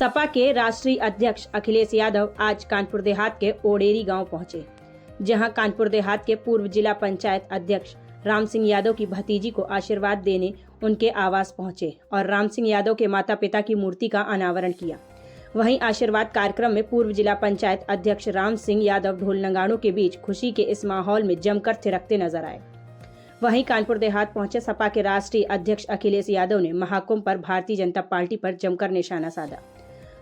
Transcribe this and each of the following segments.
सपा के राष्ट्रीय अध्यक्ष अखिलेश यादव आज कानपुर देहात के ओडेरी गांव पहुंचे, जहां कानपुर देहात के पूर्व जिला पंचायत अध्यक्ष राम सिंह यादव की भतीजी को आशीर्वाद देने उनके आवास पहुंचे और राम सिंह यादव के माता पिता की मूर्ति का अनावरण किया। वहीं आशीर्वाद कार्यक्रम में पूर्व जिला पंचायत अध्यक्ष राम सिंह यादव ढोल नगाड़ों के बीच खुशी के इस माहौल में जमकर थिरकते नजर आए। वहीं कानपुर देहात पहुंचे सपा के राष्ट्रीय अध्यक्ष अखिलेश यादव ने महाकुंभ पर भारतीय जनता पार्टी पर जमकर निशाना साधा।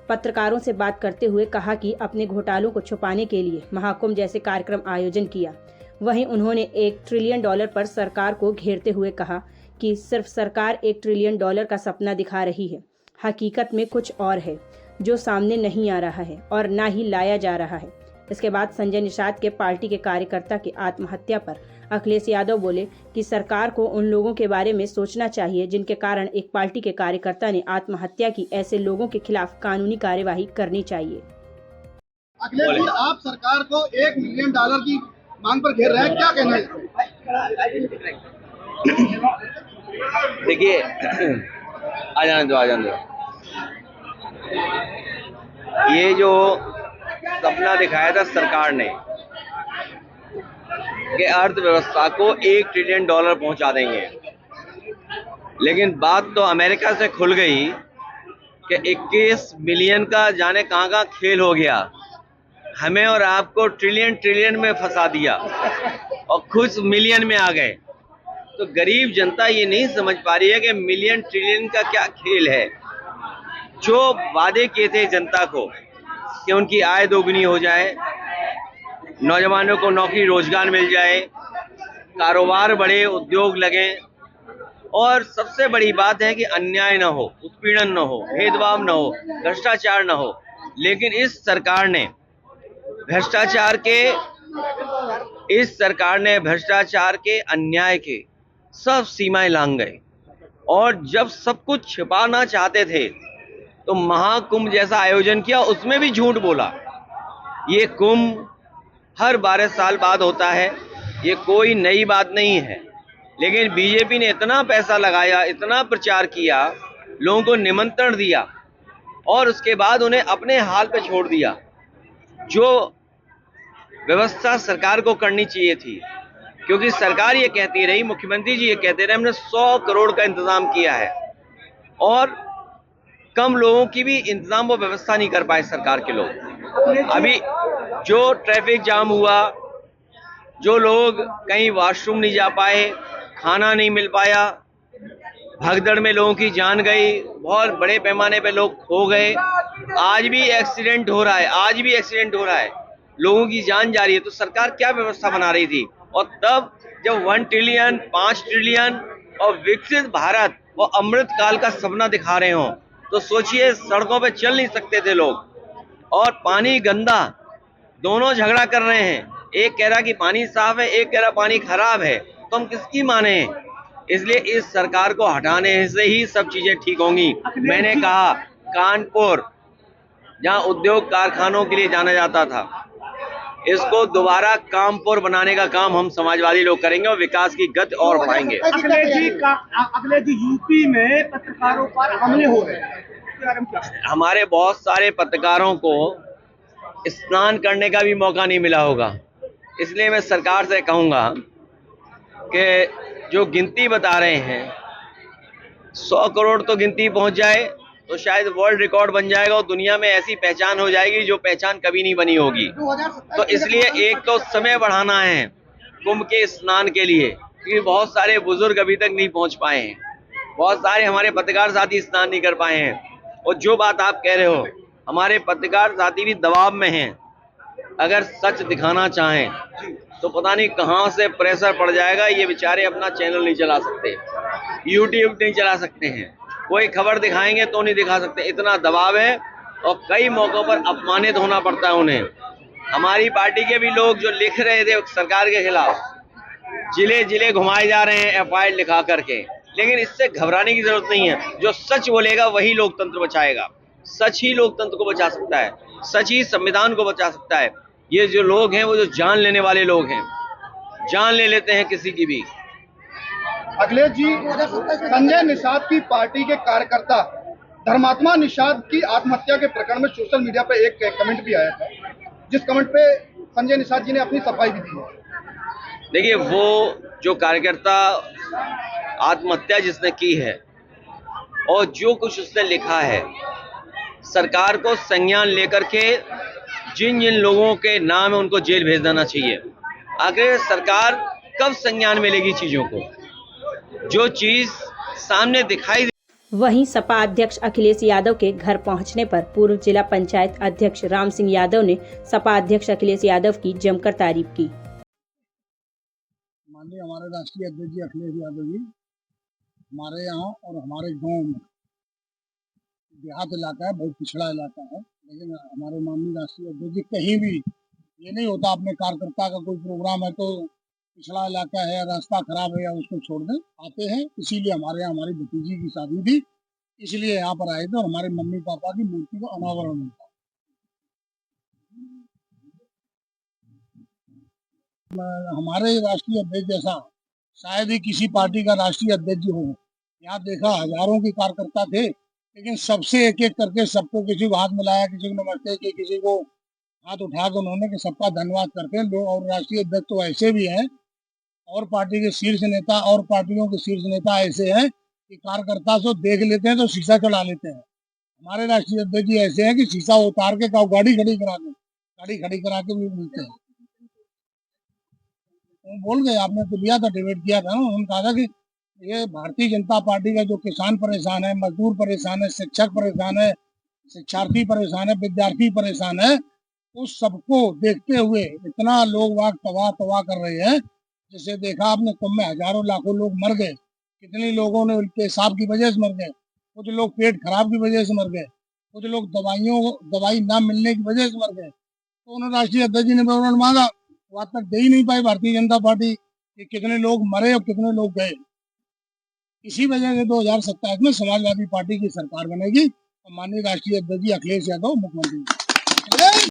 पत्रकारों से बात करते हुए कहा कि अपने घोटालों को छुपाने के लिए महाकुंभ जैसे कार्यक्रम आयोजन किया। वहीं उन्होंने $1 ट्रिलियन पर सरकार को घेरते हुए कहा कि सिर्फ सरकार $1 ट्रिलियन का सपना दिखा रही है, हकीकत में कुछ और है जो सामने नहीं आ रहा है और ना ही लाया जा रहा है। इसके बाद संजय निषाद के पार्टी के कार्यकर्ता की आत्महत्या पर अखिलेश यादव बोले कि सरकार को उन लोगों के बारे में सोचना चाहिए जिनके कारण एक पार्टी के कार्यकर्ता ने आत्महत्या की। ऐसे लोगों के खिलाफ कानूनी कार्यवाही करनी चाहिए। अखिलेश जी, आप सरकार को $1 मिलियन की मांग पर घेर रहे हैं, क्या कहना है? देखिए, आ जाने दो। ये जो सपना दिखाया था सरकार ने कि अर्थव्यवस्था को $1 ट्रिलियन पहुंचा देंगे, लेकिन बात तो अमेरिका से खुल गई कि 21 बिलियन का जाने कहाँ खेल हो गया। हमें और आपको ट्रिलियन में फंसा दिया और खुद मिलियन में आ गए। तो गरीब जनता ये नहीं समझ पा रही है कि मिलियन ट्रिलियन का क्या खेल है। जो वादे किए थे जनता को कि उनकी आय दोगुनी हो जाए, नौजवानों को नौकरी रोजगार मिल जाए, कारोबार बढ़े, उद्योग लगे, और सबसे बड़ी बात है कि अन्याय न हो, उत्पीड़न न हो, भेदभाव न हो, भ्रष्टाचार न हो। लेकिन इस सरकार ने भ्रष्टाचार के अन्याय के सब सीमाएं लांघ गए। और जब सब कुछ छिपाना चाहते थे तो महाकुंभ जैसा आयोजन किया, उसमें भी झूठ बोला। ये कुंभ हर 12 साल बाद होता है, ये कोई नई बात नहीं है। लेकिन बीजेपी ने इतना पैसा लगाया, इतना प्रचार किया, लोगों को निमंत्रण दिया और उसके बाद उन्हें अपने हाल पे छोड़ दिया। जो व्यवस्था सरकार को करनी चाहिए थी, क्योंकि सरकार ये कहती रही, मुख्यमंत्री जी ये कहते रहे, हमने 100 करोड़ का इंतजाम किया है और कम लोगों की भी इंतजाम वो व्यवस्था नहीं कर पाए सरकार के लोग। अभी जो ट्रैफिक जाम हुआ, जो लोग कहीं वॉशरूम नहीं जा पाए, खाना नहीं मिल पाया, भगदड़ में लोगों की जान गई, बहुत बड़े पैमाने पे लोग खो गए। आज भी एक्सीडेंट हो रहा है, लोगों की जान जा रही है। तो सरकार क्या व्यवस्था बना रही थी? और तब जब 1 ट्रिलियन, 5 ट्रिलियन और विकसित भारत वो अमृत काल का सपना दिखा रहे हो, तो सोचिए, सड़कों पे चल नहीं सकते थे लोग और पानी गंदा, दोनों झगड़ा कर रहे हैं। एक कह रहा कि पानी साफ है, एक कह रहा पानी खराब है, तो हम किसकी माने? इसलिए इस सरकार को हटाने से ही सब चीजें ठीक होंगी। मैंने कहा, कानपुर जहां उद्योग कारखानों के लिए जाना जाता था, इसको दोबारा कामपुर बनाने का काम हम समाजवादी लोग करेंगे और विकास की गति और बढ़ाएंगे। अखिलेश जी, यूपी में पत्रकारों पर हमले हो रहे हैं। हमारे बहुत सारे पत्रकारों को स्नान करने का भी मौका नहीं मिला होगा। इसलिए मैं सरकार से कहूंगा कि जो गिनती बता रहे हैं, 100 करोड़ तो गिनती पहुंच जाए तो शायद वर्ल्ड रिकॉर्ड बन जाएगा और दुनिया में ऐसी पहचान हो जाएगी जो पहचान कभी नहीं बनी होगी। तो इसलिए एक तो समय बढ़ाना है कुंभ के स्नान के लिए, क्योंकि बहुत सारे बुजुर्ग अभी तक नहीं पहुंच पाए हैं, बहुत सारे हमारे पत्रकार साथी स्नान नहीं कर पाए हैं। और जो बात आप कह रहे हो, हमारे पत्रकार साथी भी दबाव में हैं। अगर सच दिखाना चाहें तो पता नहीं कहां से प्रेशर पड़ जाएगा। ये बेचारे अपना चैनल नहीं चला सकते, यूट्यूब नहीं चला सकते हैं, कोई खबर दिखाएंगे तो नहीं दिखा सकते, इतना दबाव है और कई मौकों पर अपमानित होना पड़ता है उन्हें। हमारी पार्टी के भी लोग जो लिख रहे थे सरकार के खिलाफ, जिले घुमाए जा रहे हैं FIR लिखा करके। लेकिन इससे घबराने की जरूरत नहीं है। जो सच बोलेगा वही लोकतंत्र बचाएगा। सच ही लोकतंत्र को बचा सकता है, सच ही संविधान को बचा सकता है। ये जो लोग हैं वो जो जान लेने वाले लोग हैं, जान ले लेते हैं किसी की भी। अखिलेश जी, संजय निषाद की पार्टी के कार्यकर्ता धर्मात्मा निषाद की आत्महत्या के प्रकरण में सोशल मीडिया पे एक कमेंट भी आया था, जिस कमेंट पे संजय निषाद जी ने अपनी सफाई भी दी है। देखिए, वो जो कार्यकर्ता आत्महत्या जिसने की है और जो कुछ उसने लिखा है, सरकार को संज्ञान लेकर के जिन जिन लोगों के नाम है उनको जेल भेज देना चाहिए। आखिर सरकार कब संज्ञान में लेगी चीजों को? जो चीज सामने दिखाई वहीं सपा अध्यक्ष अखिलेश यादव के घर पहुंचने पर पूर्व जिला पंचायत अध्यक्ष राम सिंह यादव ने सपा अध्यक्ष अखिलेश यादव की जमकर तारीफ की। माननीय हमारे राष्ट्रीय अध्यक्ष जी अखिलेश यादव जी हमारे यहाँ और हमारे गांव में, देहात इलाका है, बहुत पिछड़ा इलाका है, लेकिन हमारे माननीय राष्ट्रीय अध्यक्ष जी कहीं भी ये नहीं होता अपने कार्यकर्ता का कोई प्रोग्राम है तो पिछड़ा इलाका है या रास्ता खराब है या उसको छोड़ दें, आते हैं। इसीलिए हमारे यहाँ हमारी भतीजी की शादी थी, इसलिए यहाँ पर आए थे और हमारे मम्मी पापा की मूर्ति का अनावरण हुआ। हमारे राष्ट्रीय अध्यक्ष जैसा शायद ही किसी पार्टी का राष्ट्रीय अध्यक्ष हो। यहाँ देखा हजारों के कार्यकर्ता थे, लेकिन सबसे एक एक करके सबको, किसी को हाथ मिलाया, किसी को नमस्ते की, किसी को हाथ उठा कर उन्होंने कि सबका धन्यवाद करते हैं लोग। और राष्ट्रीय अध्यक्ष तो ऐसे भी हैं और पार्टी के शीर्ष नेता और पार्टियों के शीर्ष नेता ऐसे हैं कि कार्यकर्ता से देख लेते हैं तो शीशा चढ़ा लेते हैं। हमारे राष्ट्रीय अध्यक्ष जी ऐसे हैं कि शीशा उतार के गाड़ी खड़ी करा के भी मिलते हैं। वो बोल गए, आपने तो लिया था, डिबेट किया था ना, उन्होंने कहा था कि ये भारतीय जनता पार्टी का जो किसान परेशान है, मजदूर परेशान है, शिक्षक परेशान है, शिक्षार्थी परेशान है, विद्यार्थी परेशान है, उस सबको देखते हुए इतना लोग वाग तबाह कर रहे हैं। जैसे देखा आपने, कुंभ में हजारों लाखों लोग मर गए, कितने लोगों ने पेशाब की वजह से मर गए, कुछ लोग पेट खराब की वजह से मर गए, कुछ लोग दवाई ना मिलने की वजह से मर गए। तो उन्होंने राष्ट्रीय अध्यक्ष जी ने विवरण मांगा, वो आज तक दे ही नहीं पाई भारतीय जनता पार्टी कि कितने लोग मरे और कितने लोग गए। इसी वजह से 2027 में समाजवादी पार्टी की सरकार बनेगी और माननीय राष्ट्रीय अध्यक्ष जी अखिलेश यादव मुख्यमंत्री।